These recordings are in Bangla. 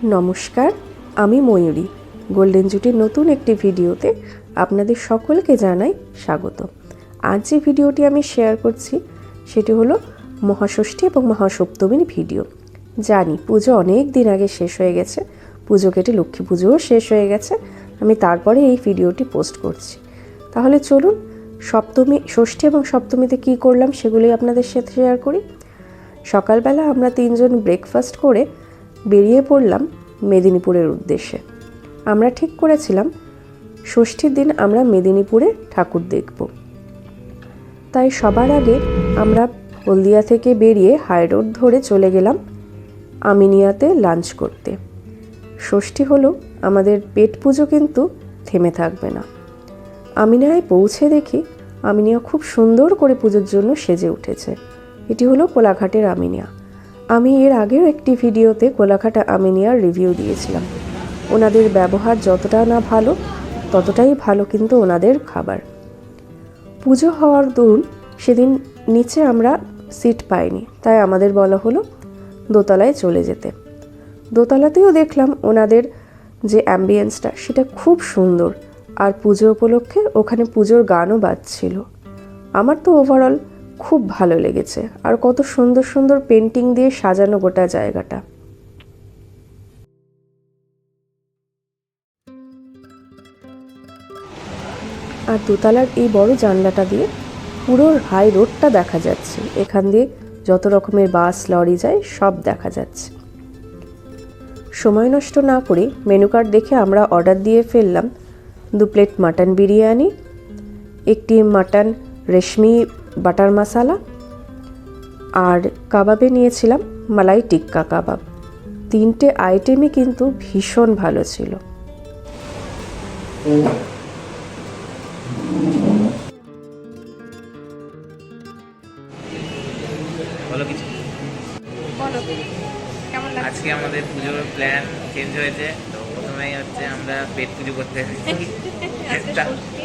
নমস্কার, আমি ময়ূরী। গোল্ডেন জুটির নতুন একটি ভিডিওতে আপনাদের সকলকে জানাই স্বাগত। আজ যে ভিডিওটি আমি শেয়ার করছি সেটি হলো মহাষষ্ঠী এবং মহাসপ্তমীর ভিডিও। জানি পুজো অনেক দিন আগে শেষ হয়ে গেছে, পুজো কেটে লক্ষ্মী পুজোও শেষ হয়ে গেছে, আমি তারপরে এই ভিডিওটি পোস্ট করছি। তাহলে চলুন ষষ্ঠী এবং সপ্তমীতে কী করলাম সেগুলোই আপনাদের সাথে শেয়ার করি। সকালবেলা আমরা তিনজন ব্রেকফাস্ট করে বেরিয়ে পড়লাম মেদিনীপুরের উদ্দেশ্যে। আমরা ঠিক করেছিলাম ষষ্ঠীর দিন আমরা মেদিনীপুরে ঠাকুর দেখব। তাই সবার আগে আমরা হলদিয়া থেকে বেরিয়ে হাই রোড ধরে চলে গেলাম আমিনিয়াতে লাঞ্চ করতে। ষষ্ঠী হলো আমাদের পেট পুজো কিন্তু থেমে থাকবে না। আমিনিয়ায় পৌঁছে দেখি আমিনিয়া খুব সুন্দর করে পুজোর জন্য সেজে উঠেছে। এটি হলো কোলাঘাটের আমিনিয়া। আমি এর আগেও একটি ভিডিওতে কোলাঘাট আমিনিয়ার রিভিউ দিয়েছিলাম। ওনাদের ব্যবহার যতটা না ভালো ততটাই ভালো কিন্তু ওনাদের খাবার। পুজো হওয়ার দরুন সেদিন নিচে আমরা সিট পাইনি, তাই আমাদের বলা হলো দোতলায় চলে যেতে। দোতলাতেও দেখলাম ওনাদের যে অ্যাম্বিয়েন্সটা সেটা খুব সুন্দর, আর পুজো উপলক্ষে ওখানে পুজোর গানও বাজছিল। আমার তো ওভারঅল খুব ভালো লেগেছে, আর কত সুন্দর সুন্দর পেন্টিং দিয়ে সাজানো গোটা জায়গাটা। আর দোতলার এই বড় জানলাটা দিয়ে পুরো হাই রোডটা দেখা যাচ্ছে। এখান দিয়ে যত রকমের বাস লরি যায় সব দেখা যাচ্ছে। সময় নষ্ট না করে মেনু কার্ড দেখে আমরা অর্ডার দিয়ে ফেললাম 2 প্লেট মাটন বিরিয়ানি, একটি মাটন রেশমি বাটার মশালা, আর কাবাবে নিয়েছিলাম মালাই টিক্কা কাবাব। 3টে আইটেমই কিন্তু ভীষণ ভালো ছিল। আজকে আমাদের পুজোর প্ল্যান চেঞ্জ হয়েছে। তো প্রথমেই হচ্ছে আমরা পেট পুজো করতে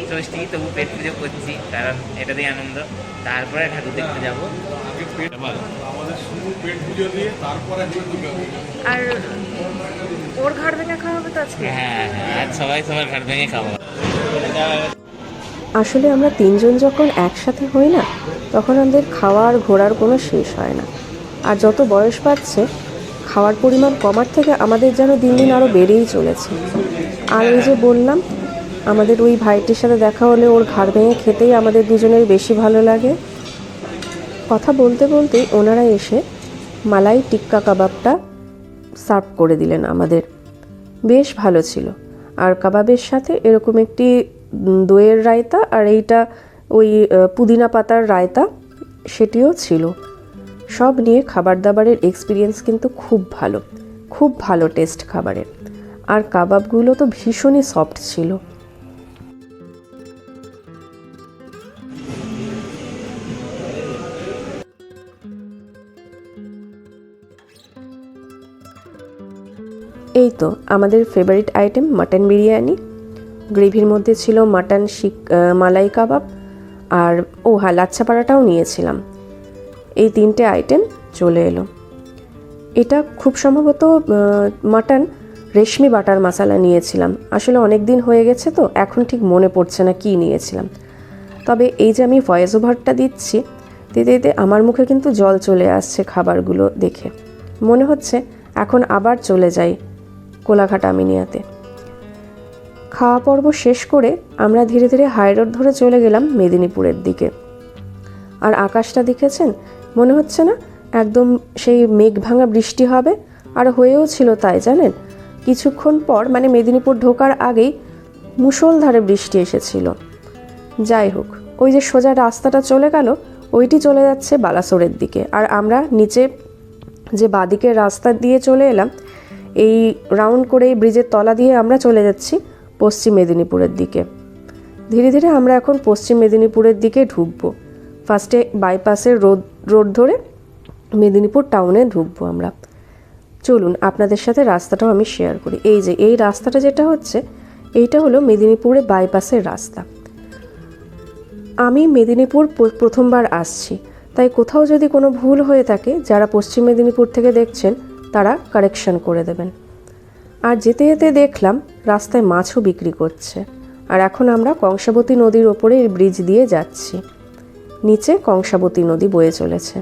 ষষ্ঠী, তবু পেট পুজো করছি কারণ এটাতেই আনন্দ। তারপরে ঠাকুর দেখতে যাবো। আর ওর ঘাড় ভেঙে খাওয়া হবে তো আজকে। হ্যাঁ, আজ সবাই সবার ঘাড় ভেঙে খাবো। আসলে আমরা তিনজন যখন একসাথে হই না, তখন আমাদের খাওয়ার ঘোরার কোনো শেষ হয় না। আর যত বয়স বাড়ছে খাওয়ার পরিমাণ কমার থেকে আমাদের যেন দিন দিন আরও বেড়েই চলেছে। আর ওই যে বললাম, আমাদের ওই ভাইটির সাথে দেখা হলে ওর ঘাড় ভেঙে খেতেই আমাদের দুজনের বেশি ভালো লাগে। কথা বলতে বলতেই ওনারা এসে মালাই টিক্কা কাবাবটা সার্ভ করে দিলেন আমাদের। বেশ ভালো ছিল। আর কাবাবের সাথে এরকম একটি দইয়ের রায়তা, আর এইটা ওই পুদিনা পাতার রায়তা, সেটিও ছিল। সব নিয়ে খাবার দাবারের এক্সপিরিয়েন্স কিন্তু খুব ভালো টেস্ট খাবারের। আর কাবাবগুলো তো ভীষণই সফট ছিল। এই তো আমাদের ফেভারিট আইটেম মাটন বিরিয়ানি। গ্রেভির মধ্যে ছিল মাটন মালাই কাবাব, আর লাচ্ছা পাড়াটাও নিয়েছিলাম। এই 3টে আইটেম চলে এলো। এটা খুব সম্ভবত মাটন রেশমি বাটার মশালা নিয়েছিলাম। আসলে অনেক দিন হয়ে গেছে তো এখন ঠিক মনে পড়ছে না কি নিয়েছিলাম। তবে এই যে আমি ভয়েস ওভারটা দিচ্ছি, দিতে আমার মুখে কিন্তু জল চলে আসছে খাবারগুলো দেখে। মনে হচ্ছে এখন আবার চলে যাই কোলাঘাট আমিনিয়াতে। খাওয়া পর্ব শেষ করে আমরা ধীরে ধীরে হাই রোড ধরে চলে গেলাম মেদিনীপুরের দিকে। আর আকাশটা দেখেছেন, মনে হচ্ছে না একদম সেই মেঘ ভাঙা বৃষ্টি হবে? আর হয়েও ছিল তাই, জানেন। কিছুক্ষণ পর মানে মেদিনীপুর ঢোকার আগেই মুষলধারে বৃষ্টি এসেছিল। যাই হোক, ওই যে সোজা রাস্তাটা চলে গেল, ওইটি চলে যাচ্ছে বালাসোরের দিকে। আর আমরা নিচে যে বাঁদিকের রাস্তা দিয়ে চলে এলাম, এই রাউন্ড করে এই ব্রিজের তলা দিয়ে আমরা চলে যাচ্ছি পশ্চিম মেদিনীপুরের দিকে। ধীরে ধীরে আমরা এখন পশ্চিম মেদিনীপুরের দিকে ঢুকবো। ফার্স্টে বাইপাসের রোড ধরে মেদিনীপুর টাউনে ঢুকবো আমরা। চলুন আপনাদের সাথে রাস্তাটাও আমি শেয়ার করি। এই যে এই রাস্তাটা যেটা হচ্ছে, এইটা হলো মেদিনীপুরে বাইপাসের রাস্তা। আমি মেদিনীপুর প্রথমবার আসছি, তাই কোথাও যদি কোনো ভুল হয়ে থাকে, যারা পশ্চিম মেদিনীপুর থেকে দেখছেন তারা কারেকশন করে দেবেন। আর যেতে যেতে দেখলাম রাস্তায় মাছও বিক্রি করছে। আর এখন আমরা কংসাবতী নদীর ওপরে এই ব্রিজ দিয়ে যাচ্ছি। নিচে কংসাবতী নদী বয়ে চলেছে।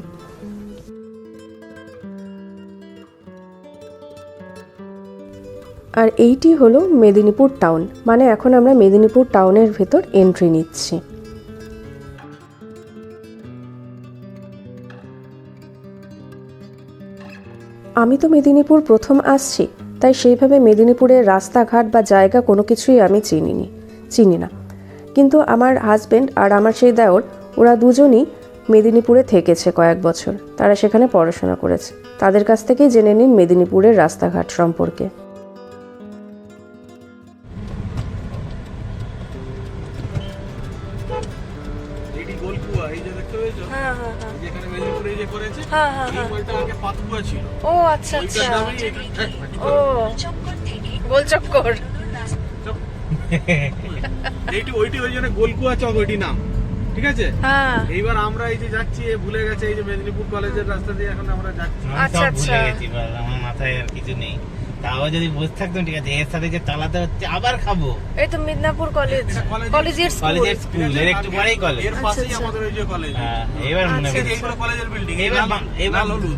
আর এইটি হলো মেদিনীপুর টাউন, মানে এখন আমরা মেদিনীপুর টাউনের ভেতর এন্ট্রি নিচ্ছি। আমি তো মেদিনীপুর প্রথম আসছি, তাই সেইভাবে মেদিনীপুরের রাস্তাঘাট বা জায়গা কোনো কিছুই আমি চিনি না। কিন্তু আমার হাজব্যান্ড আর আমার সেই দেওর, ওরা দুজনই মেদিনীপুরে থেকেছে কয়েক বছর, তারা সেখানে পড়াশোনা করেছে। তাদের কাছ থেকেই জেনে নিন মেদিনীপুরের রাস্তাঘাট সম্পর্কে। ও আচ্ছা আচ্ছা, ও গোলচক্কর। ওইটি ওই জন্য গোলকুয়া চক ওইটি নাম, ঠিক আছে। এইবার আমরা এই যে যাচ্ছি, ভুলে গেছে এই যে মেদিনীপুর কলেজের রাস্তা দিয়ে এখন আমরা যাচ্ছি। আচ্ছা আচ্ছা, ভুলে গেছি, আমার মাথায় আর কিছু নেই। তাও যদি বসে থাকতাম ঠিক আছে, এর সাথে যে চালাতে হচ্ছে আবার খাবো। এই তো মিদনাপুর কলেজ, কলেজের স্কুল, এর একটু পরেই কলেজ, এর পাশেই আমাদের ওই যে কলেজ। এবার মনে এই এইগুলো কলেজের বিল্ডিং। এবার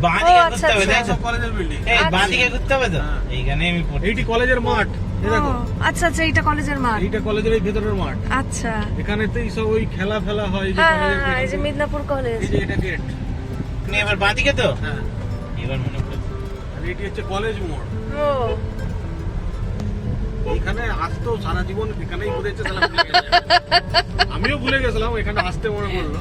বাঁ দিকে ঘুরতে হবে, তাই তো? কলেজের বিল্ডিং। এই বাঁ দিকে ঘুরতে হবে তো, এইখানে আমি পড়ি। এইটি কলেজের মাঠ, এই দেখো। আচ্ছা আচ্ছা, এইটা কলেজের মাঠ। এইটা কলেজের এই ভেতরের মাঠ। আচ্ছা, এখানেতেই সব ওই খেলা ফেলা হয় যে হ্যাঁ কলেজের হ্যাঁ, এই যে ভেতরে। মিদনাপুর কলেজ। এই যে এটা গেট। এবার বাঁ দিকে তো, হ্যাঁ, এবার মনে পড়েছে। আর এটি হচ্ছে কলেজ মোড়। ও এখানে আসতো সারা জীবন, এখানেই ঘুরেছে সালা, ভুলে গেছে। আমিও ভুলে গেছিলাম, এখানে আসতে মনে পড়লো।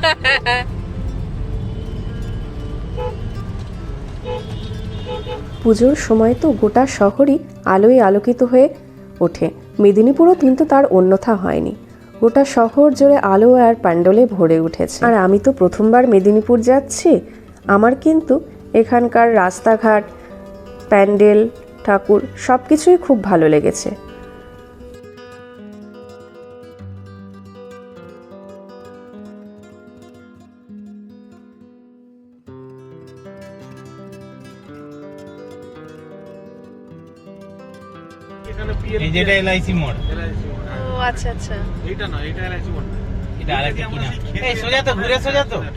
পুজোর সময় তো গোটা শহরই আলোয় আলোকিত হয়ে ওঠে। মেদিনীপুরও কিন্তু তার অন্যথা হয়নি, গোটা শহর জুড়ে আলো আর প্যান্ডেলে ভরে উঠেছে। আর আমি তো প্রথমবার মেদিনীপুর যাচ্ছি, আমার কিন্তু এখানকার রাস্তাঘাট, প্যান্ডেল, ঠাকুর সব কিছুই খুব ভালো লেগেছে। এখানে এই যেটা এলআইসি মোড়, LIC মোড়, হ্যাঁ। ও আচ্ছা আচ্ছা, এইটা না, এটা LIC মোড় না। এটা আরেকটা কি নাম? এই সোজা তো, ঘুরে সোজা তো। হ্যাঁ।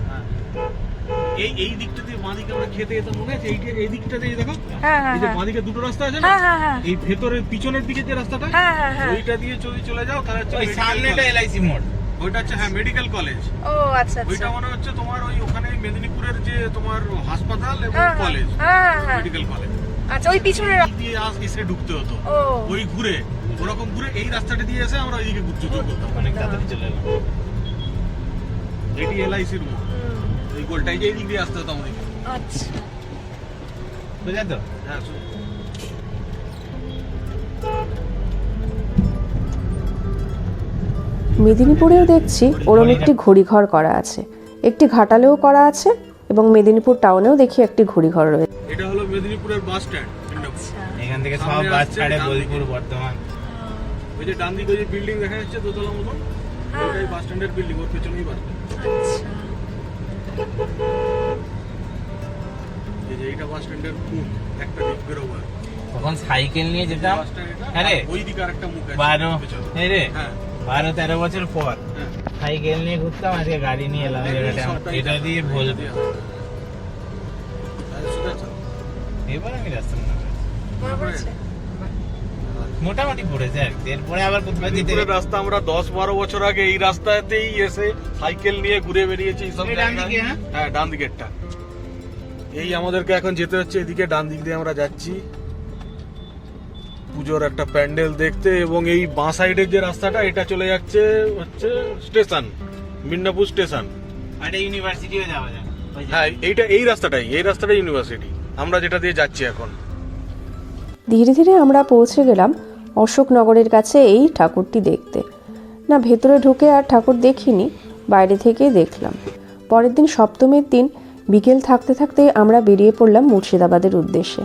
এই দিকটা দিয়ে বাঁ দিকে আমরা খেতে যেতাম, মনে আছে? এই দিকটা দিয়ে দেখো, হ্যাঁ হ্যাঁ এই যে হ্যাঁ বাঁ দিকে দুটো রাস্তা আছে না, হ্যাঁ হ্যাঁ হ্যাঁ এই ভেতরের পিছনের দিকে যে রাস্তাটা, হ্যাঁ হ্যাঁ হ্যাঁ। ওইটা দিয়ে যদি চলে যাও তাহলে হচ্ছে ওই medical সামনেটা college। এলআইসি মোড়, ওইটা হচ্ছে হ্যাঁ মেডিকেল কলেজ। ও আচ্ছা আচ্ছা, ওইটা মনে হচ্ছে তোমার ওই ওখানে মেদিনীপুরের যে তোমার হাসপাতাল এবং হ্যাঁ হ্যাঁ, কলেজ, হ্যাঁ হ্যাঁ। Medical college. আচ্ছা, ওই পিছনের দিয়ে এসে ঢুকতে হতো, ও ওই ঘুরে ওরকম ঘুরে এই রাস্তাটা দিয়ে এসে আমরা ওইদিকে যুদ্ধ করতাম। অনেক তাড়াতাড়ি চলে এলাম। এটি এলআইসির মোড়, এই গোলটাই যে এই দিক দিয়ে আসতে হতো আমাদেরকে। আচ্ছা, সোজা তো। হ্যাঁ শুনুন। মেদিনীপুরেও দেখছি ওরম একটি ঘড়িঘর করা আছে, একটি ঘাটালেও করা আছে, এবং মেদিনীপুর টাউনেও দেখি একটি ঘড়িঘর রয়েছে। এটা হলো মেদিনীপুরের বাস স্ট্যান্ড। এখান থেকে সব সামনে বাস আসছে ছাড়ে ডান দিকে। বোলপুর, বর্ধমান। ওই যে ডান দিকে ওই যে বিল্ডিং দেখা যাচ্ছে দোতলা মতন, ওইটাই বাস স্ট্যান্ডের বিল্ডিং, ওর পেছনেই বাস স্ট্যান্ড। এই যে এইটা বাস স্ট্যান্ডের মুখ, একটা দিক বেরোবার। তখন সাইকেল নিয়ে যেতাম। বাস স্ট্যান্ড এটা, আরে ওই দিকে আরেকটা মুখ আছে 12-13 বছর পর হ্যাঁ। সাইকেল নিয়ে ঘুরতাম, আজকে গাড়ি নিয়ে এলাম এই জায়গাটা। এটা দিয়ে বলবো, এবার আমি রাস্তা মনে করেছি। মনে পড়েছে? মোটামুটি পড়েছে আর কি। এরপরে আবার কোথাও যেতে মেদিনীপুরের রাস্তা আমরা 10-12 বছর আগে এই রাস্তাতেই এসে সাইকেল নিয়ে ঘুরে বেরিয়েছি এইসব এই ডান জায়গায়। দিকে, হ্যাঁ? হ্যাঁ ডান দিকেরটা। এই আমাদেরকে এখন যেতে হচ্ছে এদিকে, ডান দিক দিয়ে আমরা যাচ্ছি পুজোর একটা প্যান্ডেল দেখতে, এবং এই বাঁ সাইডের যে রাস্তাটা এটা চলে যাচ্ছে হচ্ছে স্টেশন, মিদনাপুর স্টেশন। একটা ইউনিভার্সিটিও যাওয়া যায়। ওই যে- হ্যাঁ এই রাস্তাটাই ইউনিভার্সিটি, আমরা যেটা দিয়ে যাচ্ছি এখন। ধীরে ধীরে আমরা পৌঁছে গেলাম অশোকনগরের কাছে এই ঠাকুরটি দেখতে। না, ভেতরে ঢুকে আর ঠাকুর দেখিনি, বাইরে থেকেই দেখলাম। পরের দিন সপ্তমীর দিন বিকেল থাকতে থাকতেই আমরা বেরিয়ে পড়লাম মুর্শিদাবাদের উদ্দেশ্যে।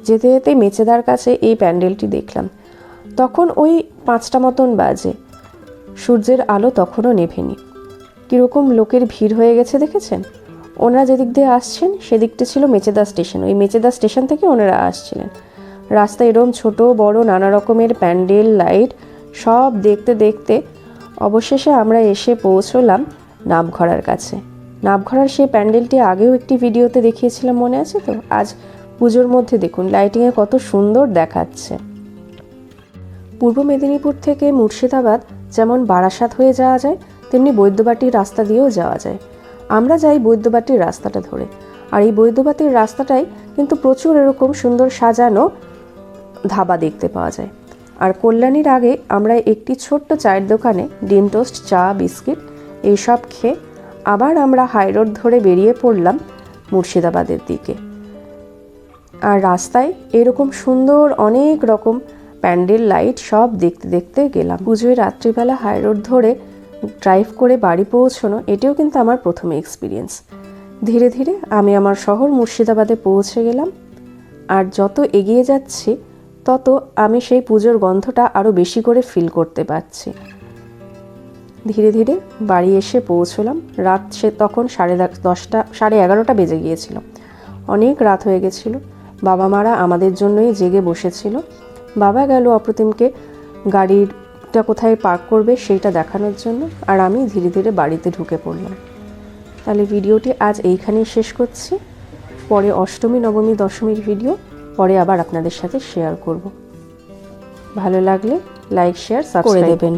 যেতে যেতে মেচেদার কাছে এই প্যান্ডেলটি দেখলাম। তখন ওই 5টা মতন বাজে, সূর্যের আলো তখনও নেভেনি। কীরকম লোকের ভিড় হয়ে গেছে দেখেছেন? ওনারা যেদিক দিয়ে আসছেন সেদিকটা ছিল মেচেদা স্টেশন, ওই মেচেদা স্টেশন থেকে ওনারা আসছিলেন। রাস্তা এরম ছোট বড় নানা রকমের প্যান্ডেল লাইট সব দেখতে দেখতে অবশেষে আমরা এসে পৌঁছলাম নামঘরার কাছে। নামঘরার সেই প্যান্ডেলটি আগেও একটি ভিডিওতে দেখিয়েছিলাম, মনে আছে তো? আজ পুজোর মধ্যে দেখুন লাইটিংয়ে কত সুন্দর দেখাচ্ছে। পূর্ব মেদিনীপুর থেকে মুর্শিদাবাদ যেমন বারাসাত হয়ে যাওয়া যায়, তেমনি বৈদ্যবাটির রাস্তা দিয়েও যাওয়া যায়। আমরা যাই বৈদ্যবাটির রাস্তাটা ধরে, আর এই বৈদ্যবাটির রাস্তাটাই কিন্তু প্রচুর এরকম সুন্দর সাজানো ধাবা দেখতে পাওয়া যায়। আর কল্যাণীর আগে আমরা একটি ছোট্ট চায়ের দোকানে ডিম টোস্ট, চা, বিস্কিট এইসব খেয়ে আবার আমরা হাই রোড ধরে বেরিয়ে পড়লাম মুর্শিদাবাদের দিকে। আর রাস্তায় এরকম সুন্দর অনেক রকম প্যান্ডেল লাইট সব দেখতে দেখতে গেলাম। পুজোয় রাত্রিবেলা হাই রোড ধরে ড্রাইভ করে বাড়ি পৌঁছানো, এটিও কিন্তু আমার প্রথম এক্সপিরিয়েন্স। ধীরে ধীরে আমি আমার শহর মুর্শিদাবাদে পৌঁছে গেলাম। আর যত এগিয়ে যাচ্ছি তত আমি সেই পুজোর গন্ধটা আরও বেশি করে ফিল করতে পারছি। ধীরে ধীরে বাড়ি এসে পৌঁছলাম। রাত তখন 10:30 11:30 বেজে গিয়েছিল। অনেক রাত হয়ে গেছিল। বাবা মারা আমাদের জন্যই জেগে বসেছিল। বাবা গেল অপ্রতিমকে গাড়িটা কোথায় পার্ক করবে সেইটা দেখানোর জন্য, আর আমি ধীরে ধীরে বাড়িতে ঢুকে পড়লাম। তাহলে ভিডিওটি আজ এইখানেই শেষ করছি। পরে অষ্টমী, নবমী, দশমীর ভিডিও পরে আবার আপনাদের সাথে শেয়ার করব। ভালো লাগলে লাইক, শেয়ার, সাবস্ক্রাইব করে দেবেন।